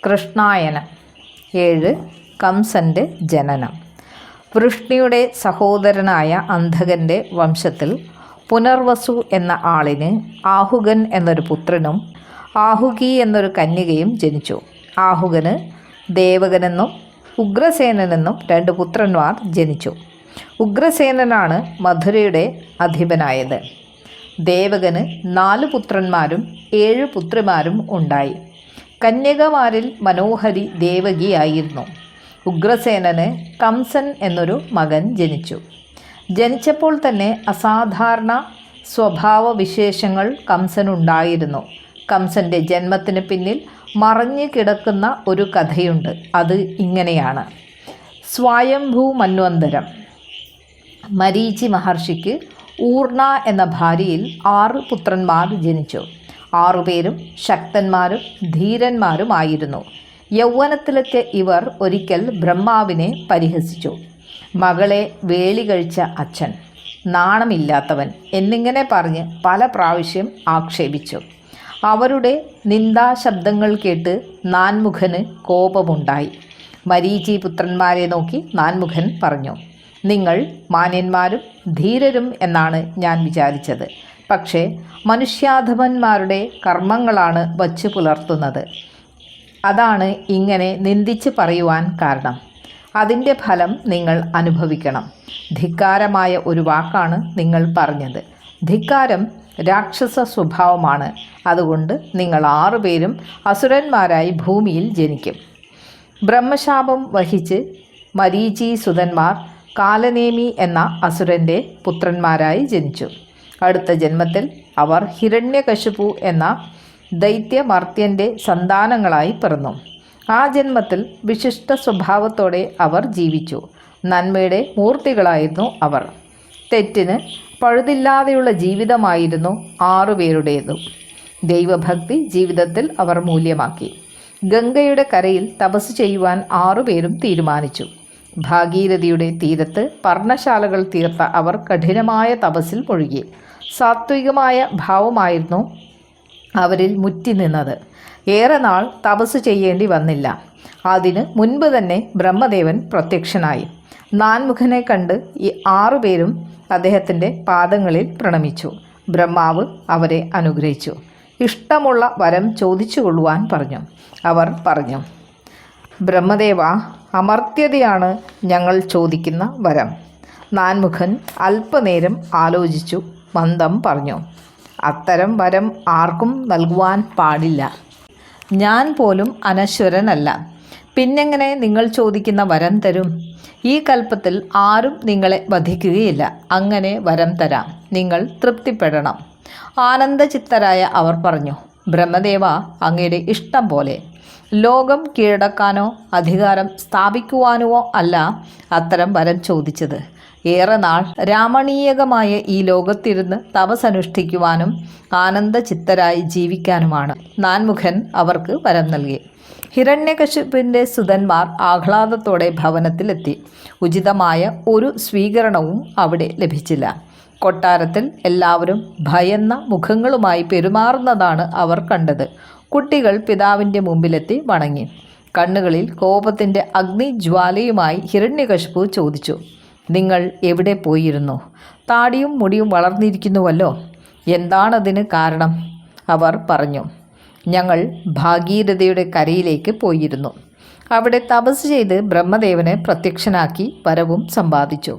കൃഷ്ണായനം. 7. കംസൻ്റെ ജനനം. വൃഷ്ണിയുടെ സഹോദരനായ അന്ധകൻ്റെ വംശത്തിൽ പുനർവസു എന്ന ആളിന് ആഹുകൻ എന്നൊരു പുത്രനും ആഹുകി എന്നൊരു കന്യകയും ജനിച്ചു. ആഹുകന് ദേവകനെന്നും ഉഗ്രസേനനെന്നും 2 പുത്രന്മാർ ജനിച്ചു. ഉഗ്രസേനനാണ് മധുരയുടെ അധിപനായത്. ദേവകന് 4 പുത്രന്മാരും 7 പുത്രിമാരും ഉണ്ടായി. കന്യകമാരിൽ മനോഹരി ദേവകിയായിരുന്നു. ഉഗ്രസേനന് കംസൻ എന്നൊരു മകൻ ജനിച്ചു. ജനിച്ചപ്പോൾ തന്നെ അസാധാരണ സ്വഭാവവിശേഷങ്ങൾ കംസനുണ്ടായിരുന്നു. കംസൻ്റെ ജന്മത്തിന് പിന്നിൽ മറഞ്ഞു കിടക്കുന്ന ഒരു കഥയുണ്ട്. അത് ഇങ്ങനെയാണ്. സ്വയംഭൂ മന്വന്തരം. മരീചി മഹർഷിക്ക് ഊർണ എന്ന ഭാര്യയിൽ 6 പുത്രന്മാർ ജനിച്ചു. 6 പേരും ശക്തന്മാരും ധീരന്മാരുമായിരുന്നു. യൗവനത്തിലെത്തിയ ഇവർ ഒരിക്കൽ ബ്രഹ്മാവിനെ പരിഹസിച്ചു. മകളെ വേളി കഴിച്ച അച്ഛൻ, നാണമില്ലാത്തവൻ എന്നിങ്ങനെ പറഞ്ഞ് പല പ്രാവശ്യം ആക്ഷേപിച്ചു. അവരുടെ നിന്ദാശബ്ദങ്ങൾ കേട്ട് നാൻമുഖന് കോപമുണ്ടായി. മരീചി പുത്രന്മാരെ നോക്കി നാൻമുഖൻ പറഞ്ഞു, നിങ്ങൾ മാന്യന്മാരും ധീരരും എന്നാണ് ഞാൻ വിചാരിച്ചത്. പക്ഷേ മനുഷ്യാധമന്മാരുടെ കർമ്മങ്ങളാണ് വച്ചു പുലർത്തുന്നത്. അതാണ് ഇങ്ങനെ നിന്ദിച്ച് പറയുവാൻ കാരണം. അതിൻ്റെ ഫലം നിങ്ങൾ അനുഭവിക്കണം. ധിക്കാരമായ ഒരു വാക്കാണ് നിങ്ങൾ പറഞ്ഞത്. ധിക്കാരം രാക്ഷസ സ്വഭാവമാണ്. അതുകൊണ്ട് നിങ്ങൾ 6 പേരും അസുരന്മാരായി ഭൂമിയിൽ ജനിക്കും. ബ്രഹ്മശാപം വഹിച്ച് മരീചി സുതന്മാർ കാലനേമി എന്ന അസുരൻ്റെ പുത്രന്മാരായി ജനിച്ചു. അടുത്ത ജന്മത്തിൽ അവർ ഹിരണ്യകശിപു എന്ന ദൈത്യമർത്യൻ്റെ സന്താനങ്ങളായി പിറന്നു. ആ ജന്മത്തിൽ വിശിഷ്ട സ്വഭാവത്തോടെ അവർ ജീവിച്ചു. നന്മയുടെ മൂർത്തികളായിരുന്നു അവർ. തെറ്റിന് പഴുതില്ലാതെയുള്ള ജീവിതമായിരുന്നു 6 പേരുടേതും. ദൈവഭക്തി ജീവിതത്തിൽ അവർ മൂല്യമാക്കി. ഗംഗയുടെ കരയിൽ തപസ് ചെയ്യുവാൻ 6 പേരും തീരുമാനിച്ചു. ഭാഗീരഥിയുടെ തീരത്ത് പർണശാലകൾ തീർത്ത അവർ കഠിനമായ തപസ്സിൽ മുഴുകി. സാത്വികമായ ഭാവമായിരുന്നു അവരിൽ മുറ്റി നിന്നത്. ഏറെ നാൾ തപസ് ചെയ്യേണ്ടി വന്നില്ല. അതിന് മുൻപ് തന്നെ ബ്രഹ്മദേവൻ പ്രത്യക്ഷനായി. നാൻമുഖനെ കണ്ട് ഈ 6 പേരും അദ്ദേഹത്തിൻ്റെ പാദങ്ങളിൽ പ്രണമിച്ചു. ബ്രഹ്മാവ് അവരെ അനുഗ്രഹിച്ചു. ഇഷ്ടമുള്ള വരം ചോദിച്ചു കൊള്ളുവാൻ പറഞ്ഞു. അവർ പറഞ്ഞു, ബ്രഹ്മദേവ, അമർത്യതയാണ് ഞങ്ങൾ ചോദിക്കുന്ന വരം. നാൻമുഖൻ അല്പനേരം ആലോചിച്ചു മന്ദം പറഞ്ഞു, അത്തരം വരം ആർക്കും നൽകുവാൻ പാടില്ല. ഞാൻ പോലും അനശ്വരനല്ല. പിന്നെങ്ങനെ നിങ്ങൾ ചോദിക്കുന്ന വരം തരും? ഈ കൽപ്പത്തിൽ ആരും നിങ്ങളെ വധിക്കുകയില്ല. അങ്ങനെ വരം തരാം. നിങ്ങൾ തൃപ്തിപ്പെടണം. ആനന്ദചിത്തരായ അവർ പറഞ്ഞു, ബ്രഹ്മദേവ, അങ്ങയുടെ ഇഷ്ടം പോലെ. ലോകം കീഴടക്കാനോ അധികാരം സ്ഥാപിക്കുവാനോ അല്ല അത്തരം വരം ചോദിച്ചത്. ഏറെ നാൾ രാമണീയകമായ ഈ ലോകത്തിരുന്ന് തപസ്സനുഷ്ഠിക്കുവാനും ആനന്ദചിത്തരായി ജീവിക്കാനുമാണ്. നാൻമുഖൻ അവർക്ക് വരം നൽകി. ഹിരണ്യകശിപിൻ്റെ സുതന്മാർ ആഹ്ലാദത്തോടെ ഭവനത്തിലെത്തി. ഉചിതമായ ഒരു സ്വീകരണവും അവിടെ ലഭിച്ചില്ല. കൊട്ടാരത്തിൽ എല്ലാവരും ഭയന്ന മുഖങ്ങളുമായി പെരുമാറുന്നതാണ് അവർ കണ്ടത്. കുട്ടികൾ പിതാവിൻ്റെ മുമ്പിലെത്തി വണങ്ങി. കണ്ണുകളിൽ കോപത്തിൻ്റെ അഗ്നിജ്വാലയുമായി ഹിരണ്യകശിപു ചോദിച്ചു, നിങ്ങൾ എവിടെ പോയിരുന്നു? താടിയും മുടിയും വളർന്നിരിക്കുന്നുവല്ലോ. എന്താണതിന് കാരണം? അവർ പറഞ്ഞു, ഞങ്ങൾ ഭാഗീരഥയുടെ കരയിലേക്ക് പോയിരുന്നു. അവിടെ തപസ് ചെയ്ത് ബ്രഹ്മദേവനെ പ്രത്യക്ഷനാക്കി വരവും സമ്പാദിച്ചു.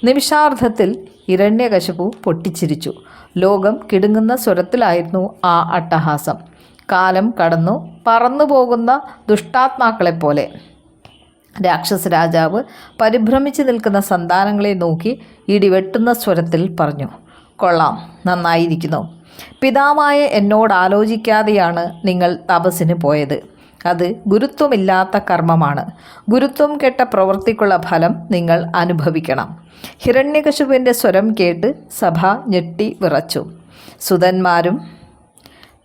നിമിഷാർദ്ധത്തിൽ ഹിരണ്യകശിപു പൊട്ടിച്ചിരിച്ചു. ലോകം കിടുങ്ങുന്ന സ്വരത്തിലായിരുന്നു ആ അട്ടഹാസം. കാലം കടന്നു പറന്നു പോകുന്ന ദുഷ്ടാത്മാക്കളെപ്പോലെ രാക്ഷസ രാജാവ് പരിഭ്രമിച്ച് നിൽക്കുന്ന സന്താനങ്ങളെ നോക്കി ഇടിവെട്ടുന്ന സ്വരത്തിൽ പറഞ്ഞു, കൊള്ളാം, നന്നായിരിക്കുന്നു. പിതാവായ എന്നോട് ആലോചിക്കാതെയാണ് നിങ്ങൾ തപസ്സിന് പോയത്. അത് ഗുരുത്വമില്ലാത്ത കർമ്മമാണ്. ഗുരുത്വം കെട്ട പ്രവൃത്തിക്കുള്ള ഫലം നിങ്ങൾ അനുഭവിക്കണം. ഹിരണ്യകശിപുവിൻ്റെ സ്വരം കേട്ട് സഭ ഞെട്ടി വിറച്ചു. സുതന്മാരും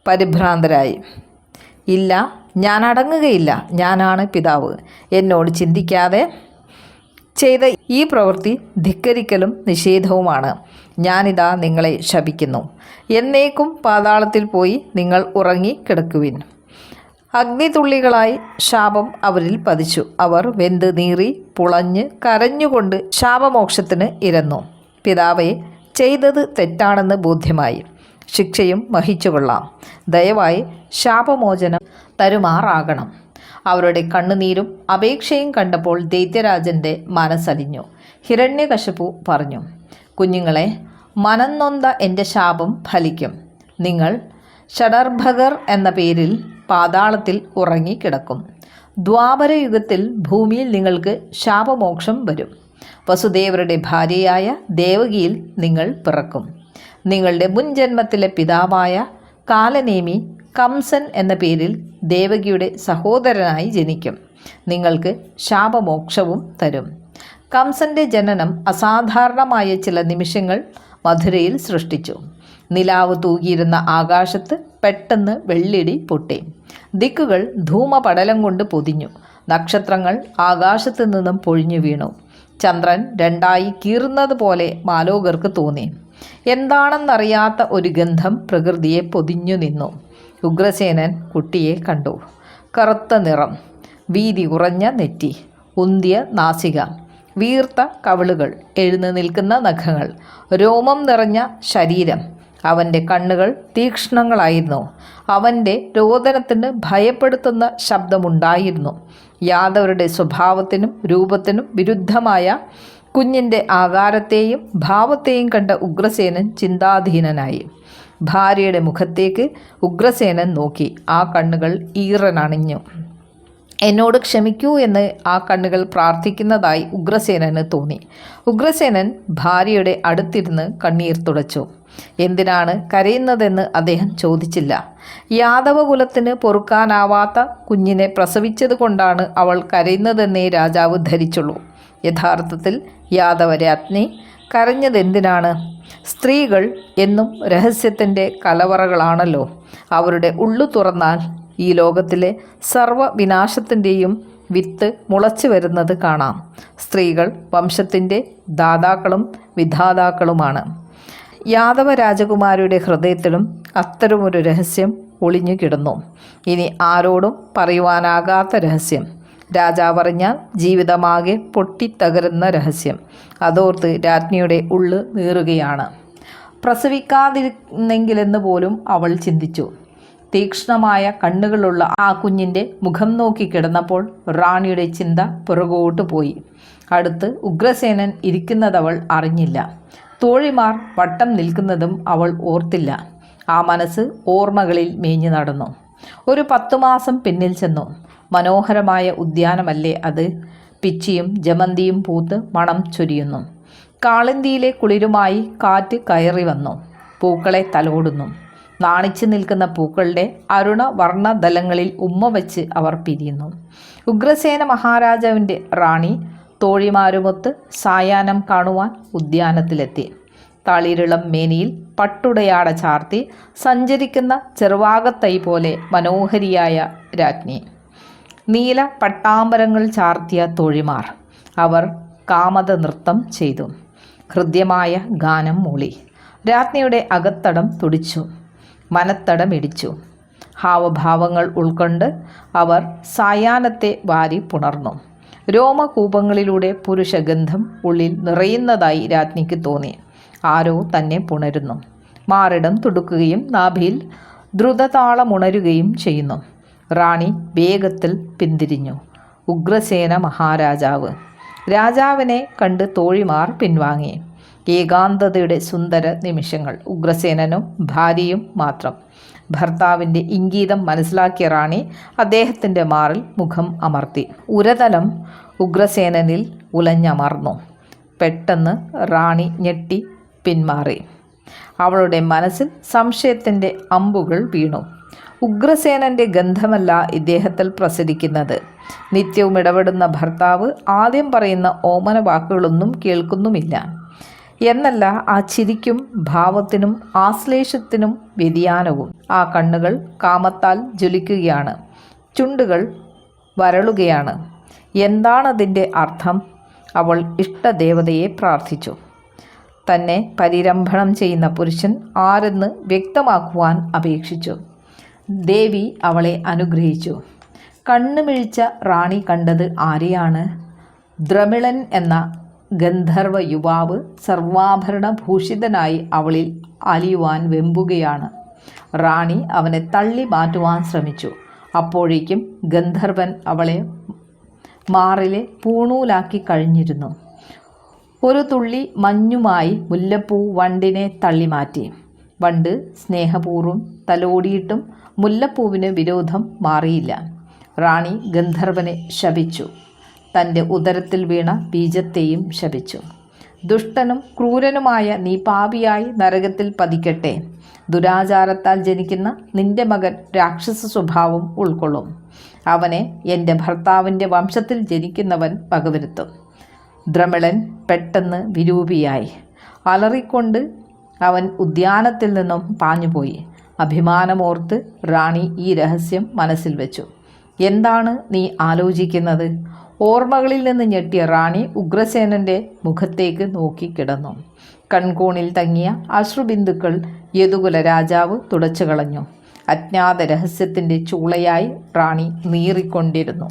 പരിഭ്രാന്തരായി. ഇല്ല, ഞാൻ അടങ്ങുകയില്ല. ഞാനാണ് പിതാവ്. എന്നോട് ചിന്തിക്കാതെ ചെയ്ത ഈ പ്രവൃത്തി ധിക്കരിക്കലും നിഷേധവുമാണ്. ഞാനിതാ നിങ്ങളെ ശപിക്കുന്നു. എന്നേക്കും പാതാളത്തിൽ പോയി നിങ്ങൾ ഉറങ്ങി കിടക്കുവിൻ. അഗ്നിതുള്ളികളായി ശാപം അവരിൽ പതിച്ചു. അവർ വെന്ത് നീറി പുളഞ്ഞ് കരഞ്ഞുകൊണ്ട് ശാപമോക്ഷത്തിന് ഇരന്നു. പിതാവേ, ചെയ്തത് തെറ്റാണെന്ന് ബോധ്യമായി. ശിക്ഷയും വഹിച്ചുകൊള്ളാം. ദയവായി ശാപമോചനം തരുമാറാകണം. അവരുടെ കണ്ണുനീരും അപേക്ഷയും കണ്ടപ്പോൾ ദൈത്യരാജൻ്റെ മനസ്സലിഞ്ഞു. ഹിരണ്യകശിപു പറഞ്ഞു, കുഞ്ഞുങ്ങളെ, മനംനൊന്ത എൻ്റെ ശാപം ഫലിക്കും. നിങ്ങൾ ഷഡർഭകർ എന്ന പേരിൽ പാതാളത്തിൽ ഉറങ്ങിക്കിടക്കും. ദ്വാപരയുഗത്തിൽ ഭൂമിയിൽ നിങ്ങൾക്ക് ശാപമോക്ഷം വരും. വസുദേവരുടെ ഭാര്യയായ ദേവകിയിൽ നിങ്ങൾ പിറക്കും. നിങ്ങളുടെ മുൻജന്മത്തിലെ പിതാവായ കാലനേമി കംസൻ എന്ന പേരിൽ ദേവകിയുടെ സഹോദരനായി ജനിക്കും. നിങ്ങൾക്ക് ശാപമോക്ഷവും തരും. കംസന്റെ ജനനം അസാധാരണമായ ചില നിമിഷങ്ങൾ മധുരയിൽ സൃഷ്ടിച്ചു. നിലാവ് തൂകിയിരുന്ന ആകാശത്ത് പെട്ടെന്ന് വെള്ളിടി പൊട്ടി. ദിക്കുകൾ ധൂമപടലം കൊണ്ട് പൊതിഞ്ഞു. നക്ഷത്രങ്ങൾ ആകാശത്തു നിന്നും പൊഴിഞ്ഞു വീണു. ചന്ദ്രൻ രണ്ടായി കീറുന്നത് പോലെ മാലോകർക്ക് തോന്നി. എന്താണെന്നറിയാത്ത ഒരു ഗന്ധം പ്രകൃതിയെ പൊതിഞ്ഞു നിന്നു. ഉഗ്രസേനൻ കുട്ടിയെ കണ്ടു. കറുത്ത നിറം, വീതി കുറഞ്ഞ നെറ്റി, ഉന്തിയ നാസിക, വീർത്ത കവിളുകൾ, എഴുന്നു നിൽക്കുന്ന നഖങ്ങൾ, രോമം നിറഞ്ഞ ശരീരം. അവൻ്റെ കണ്ണുകൾ തീക്ഷ്ണങ്ങളായിരുന്നു. അവൻ്റെ രോദനത്തിന് ഭയപ്പെടുത്തുന്ന ശബ്ദമുണ്ടായിരുന്നു. യാദവരുടെ സ്വഭാവത്തിനും രൂപത്തിനും വിരുദ്ധമായ കുഞ്ഞിൻ്റെ ആകാരത്തെയും ഭാവത്തെയും കണ്ട ഉഗ്രസേനൻ ചിന്താധീനനായി. ഭാര്യയുടെ മുഖത്തേക്ക് ഉഗ്രസേനൻ നോക്കി. ആ കണ്ണുകൾ ഈറനണിഞ്ഞു. എന്നോട് ക്ഷമിക്കൂ എന്ന് ആ കണ്ണുകൾ പ്രാർത്ഥിക്കുന്നതായി ഉഗ്രസേനന് തോന്നി. ഉഗ്രസേനൻ ഭാര്യയുടെ അടുത്തിരുന്ന് കണ്ണീർ തുടച്ചു. എന്തിനാണ് കരയുന്നതെന്ന് അദ്ദേഹം ചോദിച്ചില്ല. യാദവകുലത്തിന് പൊറുക്കാനാവാത്ത കുഞ്ഞിനെ പ്രസവിച്ചത് കൊണ്ടാണ് അവൾ കരയുന്നതെന്നേ രാജാവ് ധരിച്ചുള്ളൂ. യഥാർത്ഥത്തിൽ യാദവരാജ്ഞി കരഞ്ഞതെന്തിനാണ്? സ്ത്രീകൾ എന്നും രഹസ്യത്തിൻ്റെ കലവറകളാണല്ലോ. അവരുടെ ഉള്ളു തുറന്നാൽ ഈ ലോകത്തിലെ സർവ്വവിനാശത്തിൻ്റെയും വിത്ത് മുളച്ചു വരുന്നത് കാണാം. സ്ത്രീകൾ വംശത്തിൻ്റെ ദാതാക്കളും വിധാതാക്കളുമാണ്. യാദവ രാജകുമാരിയുടെ ഹൃദയത്തിലും അത്തരമൊരു രഹസ്യം ഒളിഞ്ഞു കിടന്നു. ഇനി ആരോടും പറയുവാനാകാത്ത രഹസ്യം. രാജാവറിഞ്ഞാൽ ജീവിതമാകെ പൊട്ടിത്തകരുന്ന രഹസ്യം. അതോർത്ത് രാജ്ഞിയുടെ ഉള്ളു നീറുകയാണ്. പ്രസവിക്കാതിരുന്നെങ്കിലെന്ന് പോലും അവൾ ചിന്തിച്ചു. തീക്ഷ്ണമായ കണ്ണുകളുള്ള ആ കുഞ്ഞിൻ്റെ മുഖം നോക്കി കിടന്നപ്പോൾ റാണിയുടെ ചിന്ത പുറകോട്ട് പോയി. അടുത്ത് ഉഗ്രസേനൻ ഇരിക്കുന്നതവൾ അറിഞ്ഞില്ല. തോഴിമാർ വട്ടം നിൽക്കുന്നതും അവൾ ഓർത്തില്ല. ആ മനസ്സ് ഓർമ്മകളിൽ മേഞ്ഞു നടന്നു. ഒരു 10 മാസം പിന്നിൽ ചെന്നു. മനോഹരമായ ഉദ്യാനമല്ലേ അത്. പിച്ചിയും ജമന്തിയും പൂത്ത് മണം ചൊരിയുന്നു. കാളിന്തിയിലെ കുളിരുമായി കാറ്റ് കയറി വന്നു. പൂക്കളെ തലോടുന്നു. നാണിച്ചു നിൽക്കുന്ന പൂക്കളുടെ അരുണവർണ്ണദലങ്ങളിൽ ഉമ്മ വെച്ച് അവർ പിരിയുന്നു. ഉഗ്രസേന മഹാരാജാവിൻ്റെ റാണി തോഴിമാരുമൊത്ത് സായാഹ്നം കാണുവാൻ ഉദ്യാനത്തിലെത്തി. തളിരിളം മേനിയിൽ പട്ടുടയാട ചാർത്തി സഞ്ചരിക്കുന്ന ചെറുവാകത്തൈ പോലെ മനോഹരിയായ രാജ്ഞി. നീല പട്ടാമ്പരങ്ങൾ ചാർത്തിയ തോഴിമാർ. അവർ കാമത നൃത്തം ചെയ്തു. ഹൃദ്യമായ ഗാനം മൂളി. രാജ്ഞിയുടെ അകത്തടം തുടിച്ചു. മനത്തടമിടിച്ചു. ഹാവഭാവങ്ങൾ ഉൾക്കൊണ്ട് അവർ സായാഹ്നത്തെ വാരി പുണർന്നു. രോമകൂപങ്ങളിലൂടെ പുരുഷഗന്ധം ഉള്ളിൽ നിറയുന്നതായി രാജ്ഞിക്ക് തോന്നി. ആരോ തന്നെ പുണരുന്നു. മാറിടം തുടുക്കുകയും നാഭിയിൽ ദ്രുതതാളമുണരുകയും ചെയ്യുന്നു. റാണി വേഗത്തിൽ പിന്തിരിഞ്ഞു. ഉഗ്രസേന മഹാരാജാവ്. രാജാവിനെ കണ്ട് തോഴിമാർ പിൻവാങ്ങി. ഏകാന്തതയുടെ സുന്ദര നിമിഷങ്ങൾ. ഉഗ്രസേനനും ഭാര്യയും മാത്രം. ഭർത്താവിൻ്റെ ഇംഗീതം മനസ്സിലാക്കിയ റാണി അദ്ദേഹത്തിൻ്റെ മാറിൽ മുഖം അമർത്തി. ഉരതലം ഉഗ്രസേനനിൽ ഉലഞ്ഞമർന്നു. പെട്ടെന്ന് റാണി ഞെട്ടി പിന്മാറി. അവളുടെ മനസ്സിൽ സംശയത്തിൻ്റെ അമ്പുകൾ വീണു. ഉഗ്രസേനൻ്റെ ഗന്ധമല്ല ഇദ്ദേഹത്തിൽ പ്രസരിക്കുന്നത്. നിത്യവും ഇടപെടുന്ന ഭർത്താവ് ആദ്യം പറയുന്ന ഓമന വാക്കുകളൊന്നും കേൾക്കുന്നുമില്ല. എന്നല്ല, ആ ചിരിക്കും ഭാവത്തിനും ആശ്ലേഷത്തിനും വ്യതിയാനവും. ആ കണ്ണുകൾ കാമത്താൽ ജ്വലിക്കുകയാണ്. ചുണ്ടുകൾ വരളുകയാണ്. എന്താണതിൻ്റെ അർത്ഥം? അവൾ ഇഷ്ടദേവതയെ പ്രാർത്ഥിച്ചു. തന്നെ പരിരംഭണം ചെയ്യുന്ന പുരുഷൻ ആരെന്ന് വ്യക്തമാക്കുവാൻ അപേക്ഷിച്ചു. ദേവി അവളെ അനുഗ്രഹിച്ചു. കണ്ണുമിഴിച്ച റാണി കണ്ടത് ആരെയാണ്? ദ്രമിളൻ എന്ന ഗന്ധർവ യുവാവ് സർവാഭരണഭൂഷിതനായി അവളിൽ അലിയുവാൻ വെമ്പുകയാണ്. റാണി അവനെ തള്ളി മാറ്റുവാൻ ശ്രമിച്ചു. അപ്പോഴേക്കും ഗന്ധർവൻ അവളെ മാറിലെ പൂണൂലാക്കി കഴിഞ്ഞിരുന്നു. ഒരു തുള്ളി മഞ്ഞുമായി മുല്ലപ്പൂ വണ്ടിനെ തള്ളിമാറ്റി. വണ്ട് സ്നേഹപൂർവ്വം തലോടിയിട്ടും മുല്ലപ്പൂവിന് വിരോധം മാറിയില്ല. റാണി ഗന്ധർവനെ ശപിച്ചു. തൻ്റെ ഉദരത്തിൽ വീണ ബീജത്തെയും ശപിച്ചു. ദുഷ്ടനും ക്രൂരനുമായ നീ പാപിയായി നരകത്തിൽ പതിക്കട്ടെ. ദുരാചാരത്താൽ ജനിക്കുന്ന നിന്റെ മകൻ രാക്ഷസ സ്വഭാവം ഉൾക്കൊള്ളും. അവനെ എൻ്റെ ഭർത്താവിൻ്റെ വംശത്തിൽ ജനിക്കുന്നവൻ വകവരുത്തും. ദ്രമിളൻ പെട്ടെന്ന് വിരൂപിയായി. അലറിക്കൊണ്ട് അവൻ ഉദ്യാനത്തിൽ നിന്നും പാഞ്ഞുപോയി. അഭിമാനമോർത്ത് റാണി ഈ രഹസ്യം മനസ്സിൽ വെച്ചു. എന്താണ് നീ ആലോചിക്കുന്നത്? ഓർമ്മകളിൽ നിന്ന് ഞെട്ടിയ റാണി ഉഗ്രസേനൻ്റെ മുഖത്തേക്ക് നോക്കി കിടന്നു. കൺകോണിൽ തങ്ങിയ അശ്രുബിന്ദുക്കൾ യദുകുല രാജാവ് തുടച്ചു കളഞ്ഞു. അജ്ഞാത രഹസ്യത്തിൻ്റെ ചൂളയായി റാണി നീറിക്കൊണ്ടിരുന്നു.